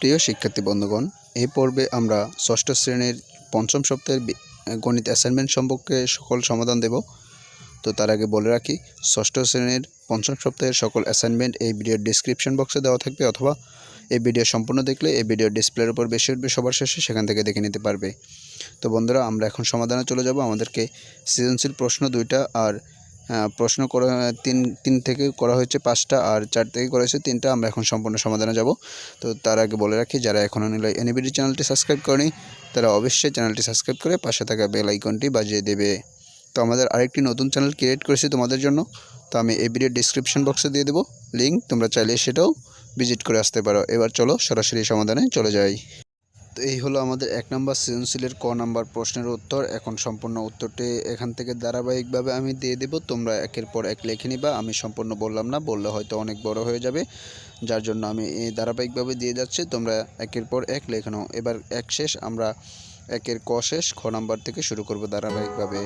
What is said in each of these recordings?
প্রিয় শিক্ষার্থী বন্ধুগণ, এই পর্বে আমরা ষষ্ঠ শ্রেণীর পঞ্চম সপ্তাহের গণিত অ্যাসাইনমেন্ট সম্পর্কে সকল সমাধান দেব। তো তার আগে বলে রাখি, ষষ্ঠ শ্রেণীর পঞ্চম সপ্তাহের সকল অ্যাসাইনমেন্ট এই ভিডিওর ডিসক্রিপশন বক্সে দেওয়া থাকবে, অথবা এই ভিডিও সম্পূর্ণ দেখলে এই ভিডিওর ডিসপ্লের উপর বেশি উঠবে সবার শেষে, সেখান থেকে দেখে নিতে পারবে। তো বন্ধুরা, আমরা এখন সমাধানে চলে যাব। আমাদেরকে সৃজনশীল প্রশ্ন 2টা আর প্রশ্ন করা তিন থেকে করা হয়েছে 5টা, আর 4 থেকে করা হয়েছে 3টা। আমরা এখন সম্পূর্ণ সমাধানে যাব। তো তার আগে বলে রাখি, যারা এখনও এনবিডি চ্যানেলটি সাবস্ক্রাইব করেনি তারা অবশ্যই চ্যানেলটি সাবস্ক্রাইব করে পাশে থাকা বেল আইকনটি বাজিয়ে দেবে। তো আমাদের আরেকটি নতুন চ্যানেল ক্রিয়েট করেছি তোমাদের জন্য, তো আমি এই ভিডিওর ডিসক্রিপশন বক্সে দিয়ে দেবো লিঙ্ক, তোমরা চাইলে সেটাও ভিজিট করে আসতে পারো। এবার চলো সরাসরি সমাধানে চলে যাই। তো এই হলো আমাদের 1 নম্বর সৃজনশীলের ক নাম্বার প্রশ্নের উত্তর। এখন সম্পূর্ণ উত্তরটি এখান থেকে ধারাবাহিকভাবে আমি দিয়ে দেব, তোমরা একের পর এক লিখে নিবা। আমি সম্পূর্ণ বললাম না, বললে হয়তো অনেক বড় হয়ে যাবে, যার জন্য আমি এই ধারাবাহিকভাবে দিয়ে যাচ্ছি, তোমরা একের পর এক লিখে নাও। এবার এক শেষ, আমরা একের ক শেষ, খ নাম্বার থেকে শুরু করব ধারাবাহিকভাবে।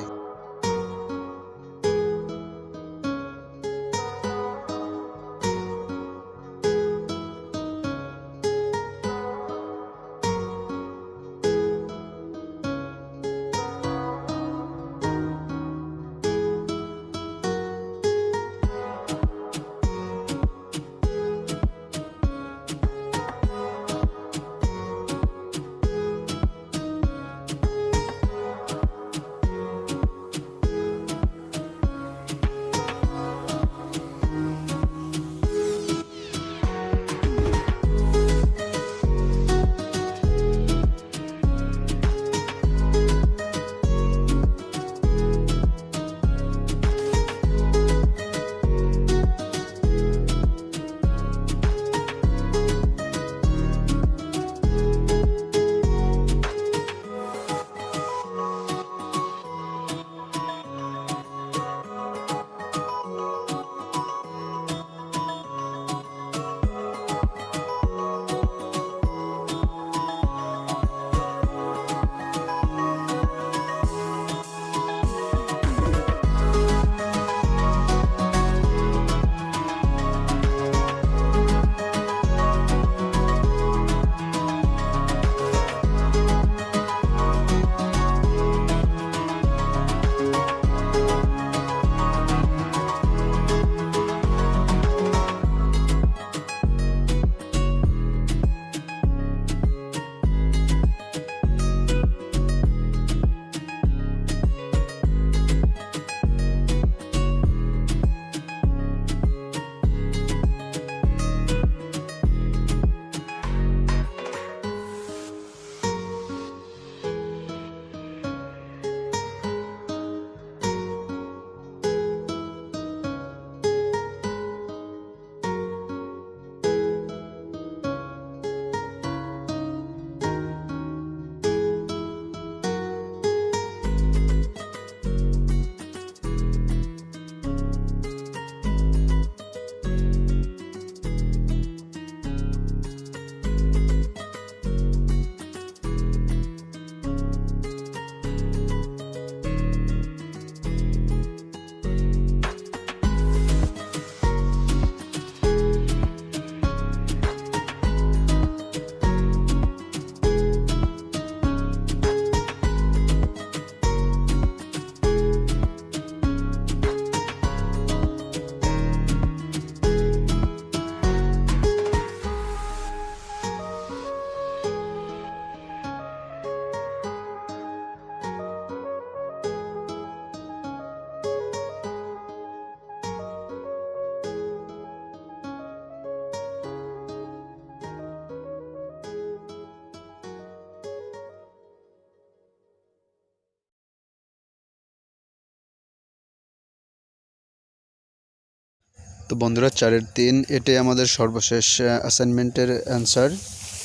তো বন্ধুরা, 4-এর 3 এটাই আমাদের সর্বশেষ অ্যাসাইনমেন্টের অ্যান্সার।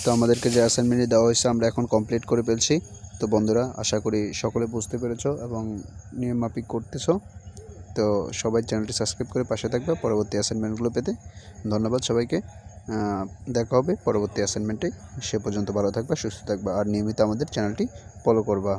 তো আমাদেরকে যে অ্যাসাইনমেন্টটি দেওয়া হয়েছে আমরা এখন কমপ্লিট করে ফেলছি। তো বন্ধুরা, আশা করি সকলে বুঝতে পেরেছো এবং নিয়মমাফিক করতেছো। তো সবাই চ্যানেলটি সাবস্ক্রাইব করে পাশে থাকবে পরবর্তী অ্যাসাইনমেন্টগুলো পেতে। ধন্যবাদ সবাইকে। দেখা হবে পরবর্তী অ্যাসাইনমেন্টে। সে পর্যন্ত ভালো থাকবা, সুস্থ থাকবা, আর নিয়মিত আমাদের চ্যানেলটি ফলো করবা।